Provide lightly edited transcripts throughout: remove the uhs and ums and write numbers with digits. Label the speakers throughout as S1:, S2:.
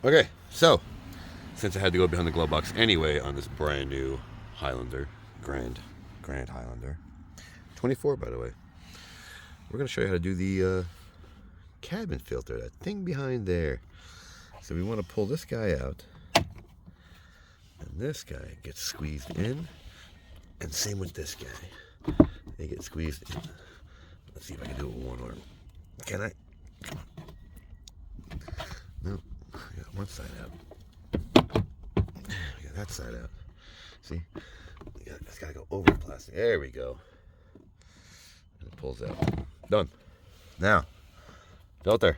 S1: Okay, so since I had to go behind the glove box anyway on this brand new Highlander, Grand Highlander, 24 by the way, we're gonna show you how to do the cabin filter, that thing behind there. So we want to pull this guy out, and this guy gets squeezed in, and same with this guy. They get squeezed in. Let's see if I can do it with one arm. Can I? Come on. No, I got one side out. I got that side out. See? It's got to go over the plastic. There we go. And it pulls out. Done. Now, filter.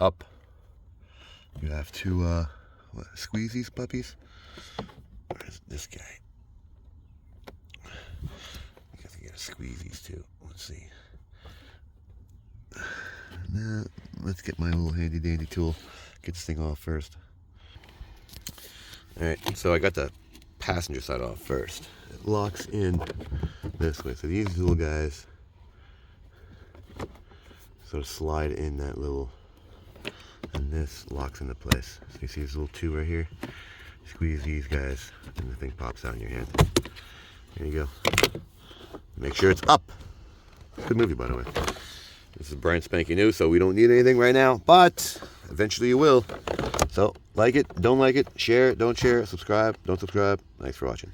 S1: Up. You have to squeeze these puppies. Where's this guy? I guess you gotta squeeze these two. Let's see. Now, let's get my little handy dandy tool. Get this thing off first. Alright, so I got the passenger side off first. It locks in this way. So these little guys sort of slide in that little, and this locks into place. So you see this little two right here? Squeeze these guys, and the thing pops out in your hand. There you go. Make sure it's up. Good movie, by the way. This is brand spanking new, so we don't need anything right now, but eventually you will. So, like it, don't like it, share it, don't share it, subscribe, don't subscribe. Thanks for watching.